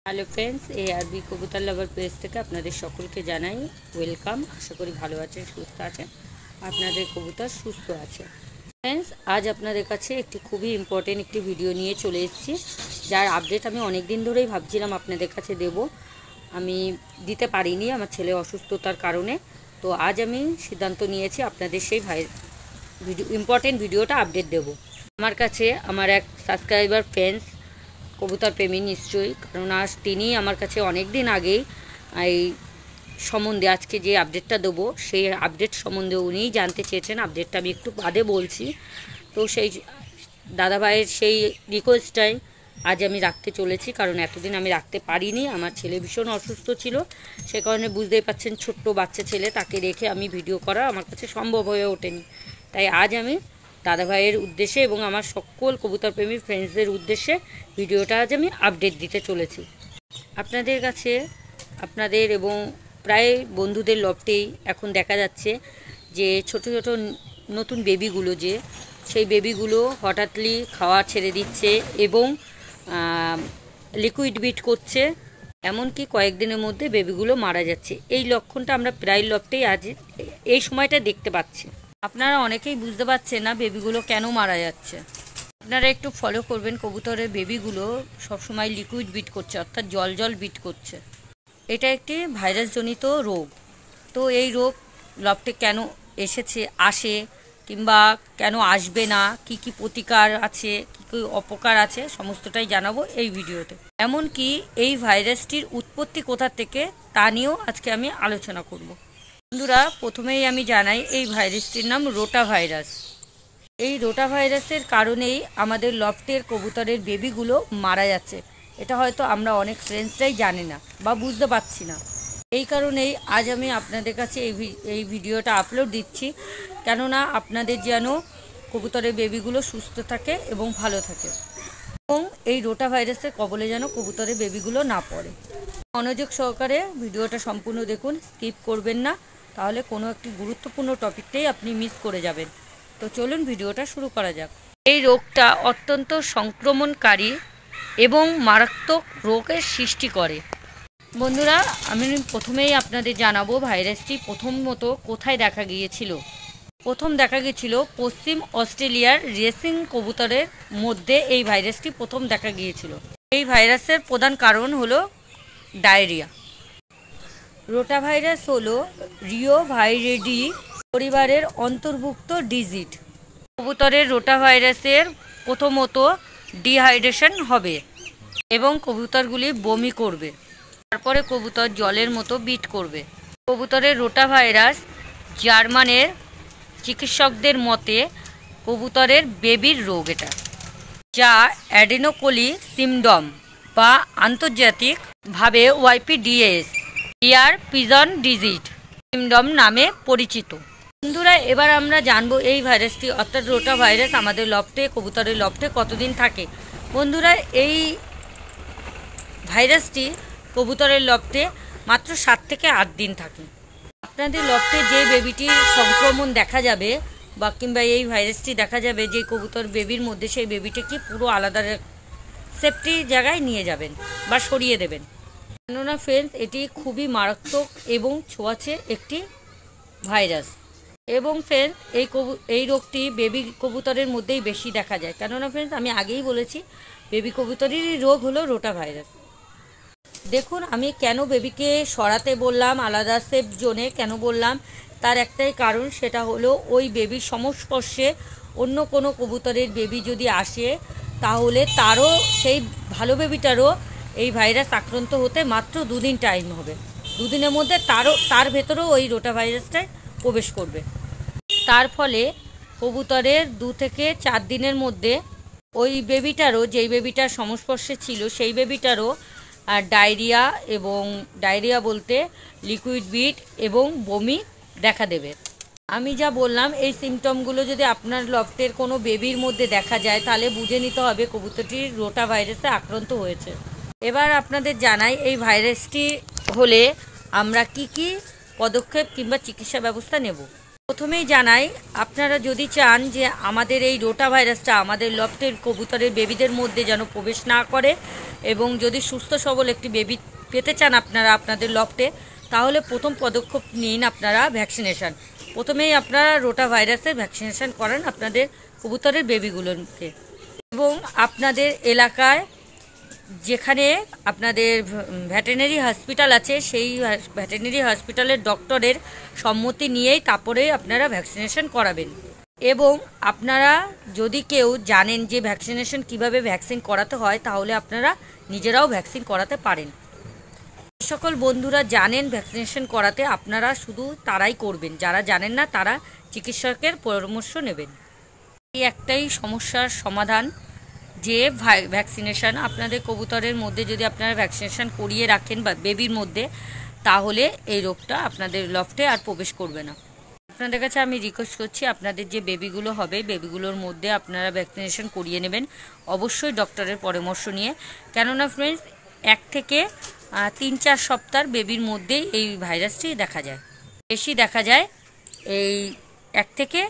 Hello friends, ARB কবুতর লাভার page থেকে আপনাদের সকলকে জানাই ওয়েলকাম। আশা করি ভালো আছেন, সুস্থ আছেন, আপনাদের কবুতর সুস্থ আছে। ফ্রেন্ডস, আজ আপনাদের কাছে একটি খুবই ইম্পর্টেন্ট একটি ভিডিও নিয়ে চলে এসেছি, যার আপডেট আমি অনেক দিন ধরেই ভাবছিলাম আপনাদের কাছে দেব। আমি দিতে পারিনি আমার ছেলে অসুস্থতার কারণে। তো আজ আমি সিদ্ধান্ত নিয়েছি আপনাদের সেই ইম্পর্টেন্ট ভিডিওটা আপডেট দেব। আমার কাছে আমার এক সাবস্ক্রাইবার ফ্রেন্ডস, কবুতর প্রেমী নিশ্চয়ই, কারণ আজ তিনি আমার কাছে অনেক দিন আগেই এই সম্বন্ধে আজকে যে আপডেটটা দেবো সেই আপডেট সম্বন্ধে উনিই জানতে চেয়েছেন। আপডেটটা আমি একটু বাদে বলছি। তো সেই দাদাভাইয়ের সেই রিকোয়েস্টটাই আজ আমি রাখতে চলেছি, কারণ এতদিন আমি রাখতে পারিনি। আমার ছেলে ভীষণ অসুস্থ ছিল, সে কারণে বুঝতেই পাচ্ছেন ছোট্ট বাচ্চা ছেলে, তাকে রেখে আমি ভিডিও করা আমার কাছে সম্ভব হয়ে ওঠেনি। তাই আজ আমি দাদাভাইয়ের উদ্দেশ্যে এবং আমার সকল কবুতরপ্রেমী ফ্রেন্ডসদের উদ্দেশ্যে ভিডিওটা আজ আমি আপডেট দিতে চলেছি আপনাদের কাছে। আপনাদের এবং প্রায় বন্ধুদের লফটেই এখন দেখা যাচ্ছে যে ছোট ছোট নতুন বেবিগুলো, যে সেই বেবিগুলো হঠাৎলি খাওয়া ছেড়ে দিচ্ছে এবং লিকুইড বিট করছে, এমনকি কয়েকদিনের মধ্যে বেবিগুলো মারা যাচ্ছে। এই লক্ষণটা আমরা প্রায় লফটেই আজ এই সময়টা দেখতে পাচ্ছি। আপনারা অনেকেই বুঝতে পারছেন না বেবিগুলো কেন মারা যাচ্ছে। আপনারা একটু ফলো করবেন, কবুতরের বেবিগুলো সবসময় লিকুইড বিট করছে, অর্থাৎ জল জল বিট করছে। এটা একটি ভাইরাসজনিত রোগ। তো এই রোগ লফটে কেন আসে কিংবা কেন আসবে না, কি কি প্রতিকার আছে, কি কি অপকার আছে, সমস্তটাই জানাবো এই ভিডিওতে। এমনকি এই ভাইরাসটির উৎপত্তি কোথা থেকে তা নিয়েও আজকে আমি আলোচনা করব। বন্ধুরা, প্রথমেই আমি জানাই এই ভাইরাসটির নাম রোটা ভাইরাস। এই রোটা ভাইরাসের কারণেই আমাদের লফটের কবুতরের বেবিগুলো মারা যাচ্ছে। এটা হয়তো আমরা অনেক ফ্রেন্ডসরাই জানি না বা বুঝতে পারছি না। এই কারণেই আজ আমি আপনাদের কাছে এই ভিডিওটা আপলোড দিচ্ছি, কেননা আপনাদের যেন কবুতরের বেবিগুলো সুস্থ থাকে এবং ভালো থাকে, এবং এই রোটা ভাইরাসের কবলে যেন কবুতরের বেবিগুলো না পড়ে। মনোযোগ সহকারে ভিডিওটা সম্পূর্ণ দেখুন, স্কিপ করবেন না, তাহলে কোনো একটি গুরুত্বপূর্ণ টপিকটাই আপনি মিস করে যাবেন। তো চলুন ভিডিওটা শুরু করা যাক। এই রোগটা অত্যন্ত সংক্রমণকারী এবং মারাত্মক রোগের সৃষ্টি করে। বন্ধুরা, আমি প্রথমেই আপনাদের জানাবো ভাইরাসটি প্রথমত কোথায় দেখা গিয়েছিল। প্রথম দেখা গিয়েছিল পশ্চিম অস্ট্রেলিয়ার রেসিং কবুতরের মধ্যে এই ভাইরাসটি প্রথম দেখা গিয়েছিল। এই ভাইরাসের প্রধান কারণ হলো ডায়রিয়া। রোটা ভাইরাস হলো রিওভাইরিডি পরিবারের অন্তর্ভুক্ত ডিজিট। কবুতরের রোটা ভাইরাসের প্রথমত ডিহাইড্রেশন হবে এবং কবুতরগুলি বমি করবে, তারপরে কবুতর জলের মতো বিট করবে। কবুতরের রোটা ভাইরাস জার্মানের চিকিৎসকদের মতে কবুতরের বেবির রোগ এটা, যা অ্যাডেনোকোলি সিমডম বা আন্তর্জাতিকভাবে YPDS ইয়ার পিজন ডিজিট সিমডম নামে পরিচিত। বন্ধুরা, এবার আমরা জানবো এই ভাইরাসটি অর্থাৎ রোটা ভাইরাস আমাদের লফটে, কবুতরের লফটে কতদিন থাকে। বন্ধুরা, এই ভাইরাসটি কবুতরের লফটে মাত্র 7 থেকে 8 দিন থাকে। আপনাদের লফটে যে বেবিটির সংক্রমণ দেখা যাবে বা কিংবা এই ভাইরাসটি দেখা যাবে যে কবুতর বেবির মধ্যে, সেই বেবিটাকে পুরো আলাদা সেফটি জায়গায় নিয়ে যাবেন বা সরিয়ে দেবেন, কেননা ফ্রেন্ডস এটি খুবই মারাত্মক এবং ছোঁয়াচে একটি ভাইরাস। এবং ফ্রেন্ডস এই রোগটি বেবি কবুতরের মধ্যেই বেশি দেখা যায়, কেননা ফ্রেন্ডস আমি আগেই বলেছি বেবি কবুতরেরই রোগ হলো রোটা ভাইরাস। দেখুন, আমি কেন বেবিকে সরাতে বললাম, আলাদা সেফ জোনে কেন বললাম, তার একটাই কারণ, সেটা হলো ওই বেবির সংস্পর্শে অন্য কোনো কবুতরের বেবি যদি আসে, তাহলে তারও, সেই ভালো বেবিটারও এই ভাইরাস আক্রান্ত হতে মাত্র 2 দিন টাইম হবে। 2 দিনের মধ্যে তার ভেতরেও ওই রোটা ভাইরাসটাই প্রবেশ করবে। তার ফলে কবুতরের 2 থেকে 4 দিনের মধ্যে ওই বেবিটারও, যেই বেবিটার সংস্পর্শে ছিল সেই বেবিটারও ডায়রিয়া, এবং ডায়রিয়া বলতে লিকুইড বিট এবং বমি দেখা দেবে। আমি যা বললাম এই সিমটমগুলো যদি আপনার লফটের কোনো বেবির মধ্যে দেখা যায়, তাহলে বুঝে নিতে হবে কবুতরটির রোটা ভাইরাসে আক্রান্ত হয়েছে। এবার আপনাদের জানাই এই ভাইরাসটি হলে আমরা কি কি পদক্ষেপ কিংবা চিকিৎসা ব্যবস্থা নেব। প্রথমেই জানাই, আপনারা যদি চান যে আমাদের এই রোটা ভাইরাসটা আমাদের লফটের কবুতরের বেবিদের মধ্যে যেন প্রবেশ না করে, এবং যদি সুস্থ সবল একটি বেবি পেতে চান আপনারা আপনাদের লফটে, তাহলে প্রথম পদক্ষেপ নিন আপনারা ভ্যাকসিনেশান। প্রথমেই আপনারা রোটা ভাইরাসের ভ্যাকসিনেশান করান আপনাদের কবুতরের বেবিগুলোকে। এবং আপনাদের এলাকায় যেখানে আপনাদের ভেটেরিনারি হসপিটাল আছে, সেই ভেটেরিনারি হসপিটালের ডক্টরের সম্মতি নিয়েই তারপরে আপনারা ভ্যাকসিনেশন করাবেন। এবং আপনারা যদি কেউ জানেন যে ভ্যাকসিনেশন কিভাবে ভ্যাকসিন করাতে হয়, তাহলে আপনারা নিজেরাও ভ্যাকসিন করাতে পারেন। সকল বন্ধুরা জানেন ভ্যাকসিনেশন করাতে, আপনারা শুধু তারাই করবেন, যারা জানেন না তারা চিকিৎসকের পরামর্শ নেবেন। এই একটাই সমস্যার সমাধান যে ভ্যাকসিনেশান আপনাদের কবুতরের মধ্যে যদি আপনারা ভ্যাকসিনেশান করিয়ে রাখেন বা বেবির মধ্যে, তাহলে এই রোগটা আপনাদের লফটে আর প্রবেশ করবে না। আপনাদের কাছে আমি রিকোয়েস্ট করছি, আপনাদের যে বেবিগুলো হবে বেবিগুলোর মধ্যে আপনারা ভ্যাকসিনেশন করিয়ে নেবেন অবশ্যই ডক্টরের পরামর্শ নিয়ে। কেননা ফ্রেন্ডস, 1 থেকে 3-4 সপ্তাহের বেবির মধ্যেই এই ভাইরাসটি দেখা যায়। বেশি দেখা যায় এই 1 থেকে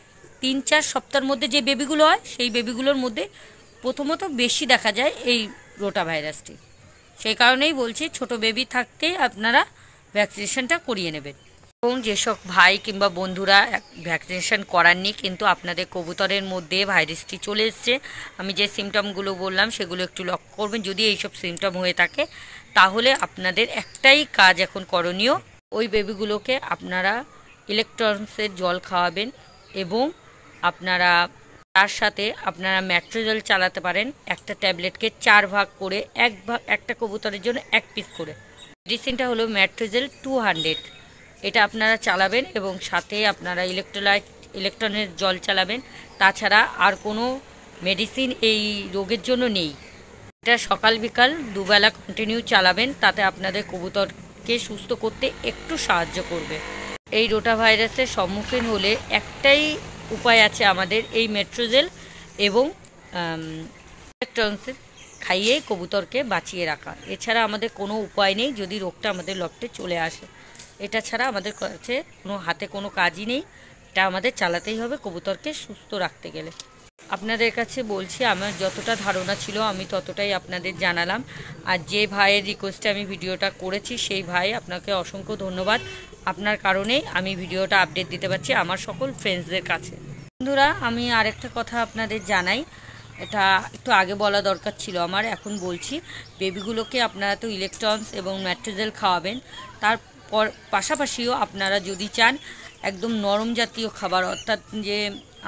3-4 সপ্তাহের মধ্যে যে বেবিগুলো হয়, সেই বেবিগুলোর মধ্যে প্রথমত বেশি দেখা যায় এই রোটা ভাইরাসটি। সেই কারণেই বলছি ছোট বেবি থাকতেই আপনারা ভ্যাকসিনেশনটা করিয়ে নেবেন। এবং যেসব ভাই কিংবা বন্ধুরা ভ্যাকসিনেশন করাননি কিন্তু আপনাদের কবুতরের মধ্যে ভাইরাসটি চলে এসছে, আমি যে সিমটমগুলো বললাম সেগুলো একটু লক্ষ্য করবেন। যদি এইসব সিমটম হয়ে থাকে তাহলে আপনাদের একটাই কাজ এখন করণীয়, ওই বেবিগুলোকে আপনারা ইলেকট্রনসের জল খাওয়াবেন এবং আপনারা তার সাথে আপনারা ম্যাট্রোজেল চালাতে পারেন। একটা ট্যাবলেটকে 4 ভাগ করে একটা কবুতরের জন্য 1 পিস করে। মেডিসিনটা হলো ম্যাট্রোজেল 200, এটা আপনারা চালাবেন এবং সাথে আপনারা ইলেকট্রনের জল চালাবেন। তাছাড়া আর কোনো মেডিসিন এই রোগের জন্য নেই। এটা সকাল বিকাল দুবেলা কন্টিনিউ চালাবেন, তাতে আপনাদের কবুতরকে সুস্থ করতে একটু সাহায্য করবে। এই রোটা ভাইরাসের সম্মুখীন হলে একটাই উপায় আছে আমাদের, এই মেট্রোজেল এবং ইলেকট্রনসের খাইয়ে কবুতরকে বাঁচিয়ে রাখা। এছাড়া আমাদের কোনো উপায় নেই যদি রোগটা আমাদের লফটে চলে আসে। এটা ছাড়া আমাদের কাছে হাতে কোনো কাজই নেই, এটা আমাদের চালাতেই হবে কবুতরকে সুস্থ রাখতে গেলে। আপনাদের কাছে বলছি, আমার যতটা ধারণা ছিল আমি ততটাই আপনাদের জানালাম। আর যে ভাইয়ের রিকোয়েস্টে আমি ভিডিওটা করেছি সেই ভাই আপনাকে অসংখ্য ধন্যবাদ। আপনার কারণেই আমি ভিডিওটা আপডেট দিতে পারছি আমার সকল ফ্রেন্ডসদের কাছে। বন্ধুরা, আমি আরেকটা কথা আপনাদের জানাই, এটা একটু আগে বলা দরকার ছিল আমার, এখন বলছি। বেবিগুলোকে আপনারা তো ইলেকট্রনস এবং ম্যাট্রোজেল খাওয়াবেন, তারপর পাশাপাশিও আপনারা যদি চান একদম নরম জাতীয় খাবার, অর্থাৎ যে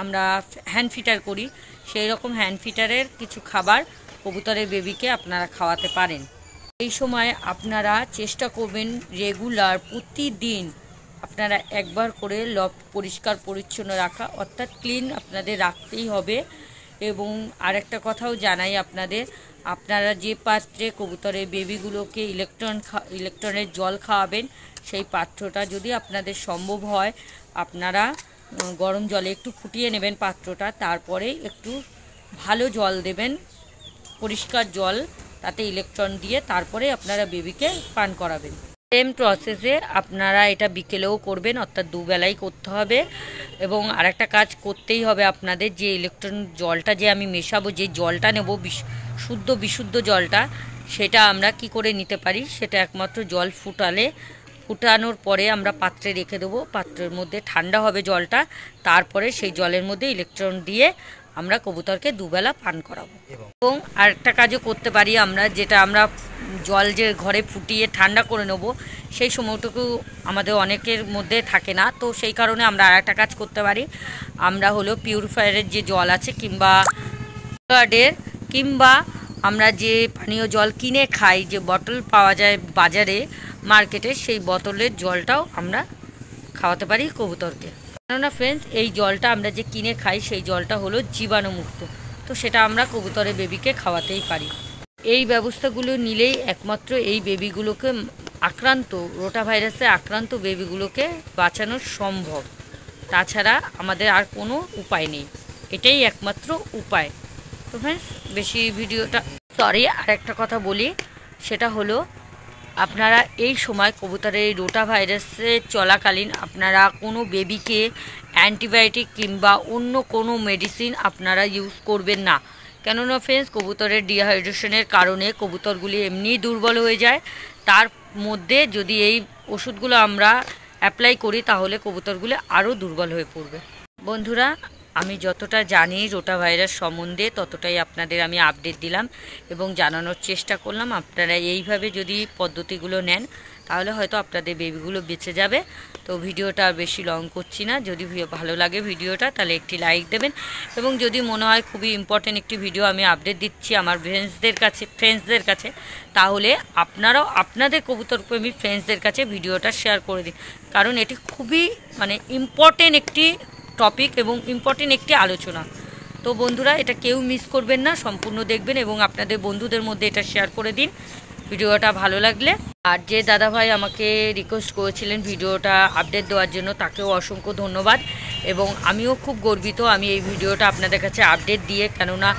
আমরা হ্যান্ড ফিটার করি সেই রকম হ্যান্ড ফিটারের কিছু খাবার কবুতরের বেবিকে আপনারা খাওয়াতে পারেন। এই সময় আপনারা চেষ্টা করবেন রেগুলার প্রতিদিন আপনারা একবার করে লফট পরিষ্কার পরিচ্ছন্ন রাখা, অর্থাৎ ক্লিন আপনাদের রাখতেই হবে। এবং আরেকটা কথাও জানাই আপনাদের, আপনারা যে পাত্রে কবুতরের বেবিগুলোকে ইলেকট্রনের জল খাওয়াবেন, সেই পাত্রটা যদি আপনাদের সম্ভব হয় আপনারা গরম জলে একটু ফুটিয়ে নেবেন পাত্রটা, তারপরে একটু ভালো জল দেবেন, পরিষ্কার জল, তাতে ইলেকট্রন দিয়ে তারপরে আপনারা বেবিকে পান করাবেন। সেম প্রসেসে আপনারা এটা বিকেলেও করবেন, অর্থাৎ দুবেলাই করতে হবে। এবং আরেকটা কাজ করতেই হবে আপনাদের, যে ইলেকট্রন জলটা যে আমি মেশাবো, যে জলটা নেব বিশুদ্ধ জলটা, সেটা আমরা কি করে নিতে পারি, সেটা একমাত্র জল ফুটানোর পরে আমরা পাত্রে রেখে দেবো। পাত্রের মধ্যে ঠান্ডা হবে জলটা, তারপরে সেই জলের মধ্যে ইলেকট্রন দিয়ে আমরা কবুতরকে দুবেলা পান করাবো। এবং আরেকটা কাজও করতে পারি আমরা, যেটা আমরা জল যে ঘরে ফুটিয়ে ঠান্ডা করে নেব, সেই সময়টুকু আমাদের অনেকের মধ্যে থাকে না, তো সেই কারণে আমরা আরেকটা কাজ করতে পারি। আমরা হলো পিউরিফায়ারের যে জল আছে কিংবা আমরা যে পানীয় জল কিনে খাই, যে বোতল পাওয়া যায় বাজারে মার্কেটে, সেই বোতলের জলটাও আমরা খাওয়াতে পারি কবুতরকে। কেননা ফ্রেন্ডস, এই জলটা আমরা যে কিনে খাই সেই জলটা হলো জীবাণুমুক্ত, তো সেটা আমরা কবুতরের বেবিকে খাওয়াতেই পারি। এই ব্যবস্থাগুলো নিলেই একমাত্র এই বেবিগুলোকে রোটা ভাইরাসে আক্রান্ত বেবিগুলোকে বাঁচানো সম্ভব। তাছাড়া আমাদের আর কোনো উপায় নেই, এটাই একমাত্র উপায়। তো ফ্রেন্ডস, বেশি ভিডিওটা আর একটা কথা বলি, সেটা হলো আপনারা এই সময় কবুতরের এই রোটা ভাইরাসে চলাকালীন আপনারা কোনো বেবিকে অ্যান্টিবায়োটিক কিংবা অন্য কোনো মেডিসিন আপনারা ইউজ করবেন না। কেননা ফ্রেন্ডস, কবুতরের ডিহাইড্রেশনের কারণে কবুতরগুলি এমনিই দুর্বল হয়ে যায়। তার মধ্যে যদি এই ওষুধগুলো আমরা অ্যাপ্লাই করি তাহলে কবুতরগুলো আরও দুর্বল হয়ে পড়বে। বন্ধুরা, আমি যতটা জানি রোটা ভাইরাস সম্বন্ধে ততটাই আপনাদের আমি আপডেট দিলাম এবং জানানোর চেষ্টা করলাম। আপনারা এইভাবে যদি পদ্ধতিগুলো নেন তাহলে হয়তো আপনাদের বেবিগুলো বেঁচে যাবে। তো ভিডিওটা আর বেশি লং করছি না। যদি ভালো লাগে ভিডিওটা তাহলে একটি লাইক দেবেন, এবং যদি মনে হয় খুবই ইম্পর্টেন্ট একটি ভিডিও আমি আপডেট দিচ্ছি আমার ফ্রেন্ডসদের কাছে, তাহলে আপনারাও আপনাদের কবুতরপ্রেমী ফ্রেন্ডসদের কাছে ভিডিওটা শেয়ার করে দিন, কারণ এটি খুবই ইম্পর্টেন্ট একটি টপিক এবং ইম্পর্টেন্ট একটি আলোচনা। তো বন্ধুরা, এটা কেউ মিস করবেন না, সম্পূর্ণ দেখবেন এবং আপনাদের বন্ধুদের মধ্যে এটা শেয়ার করে দিন ভিডিওটা ভালো লাগলে। আর যে দাদাভাই আমাকে রিকোয়েস্ট করেছিলেন ভিডিওটা আপডেট দেওয়ার জন্য, তাকেও অসংখ্য ধন্যবাদ। এবং আমিও খুব গর্বিত আমি এই ভিডিওটা আপনাদের কাছে আপডেট দিয়ে, কেননা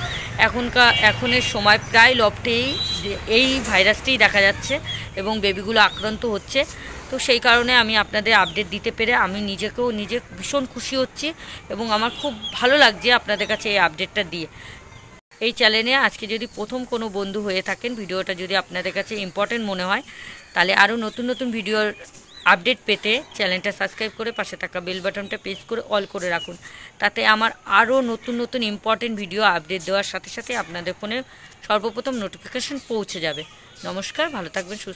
এখনের সময় প্রায় লফটেই এই ভাইরাসটিই দেখা যাচ্ছে এবং বেবিগুলো আক্রান্ত হচ্ছে। তো সেই কারণে আমি আপনাদের আপডেট দিতে পেরে আমি নিজে ভীষণ খুশি হচ্ছি এবং আমার খুব ভালো লাগছে আপনাদের কাছে এই আপডেটটা দিয়ে। এই চ্যানেলে আজকে যদি প্রথম কোনো বন্ধু হয়ে থাকেন, ভিডিওটা যদি আপনাদের কাছে ইম্পর্টেন্ট মনে হয়, তাহলে আরও নতুন নতুন ভিডিওর আপডেট পেতে চ্যানেলটা সাবস্ক্রাইব করে পাশে থাকা বেল বাটনটা প্রেস করে অল করে রাখুন। তাতে আমার আরও নতুন নতুন ইম্পর্টেন্ট ভিডিও আপডেট দেওয়ার সাথে সাথে আপনাদের ফোনে সর্বপ্রথম নোটিফিকেশন পৌঁছে যাবে। নমস্কার, ভালো থাকবেন, সুস্থ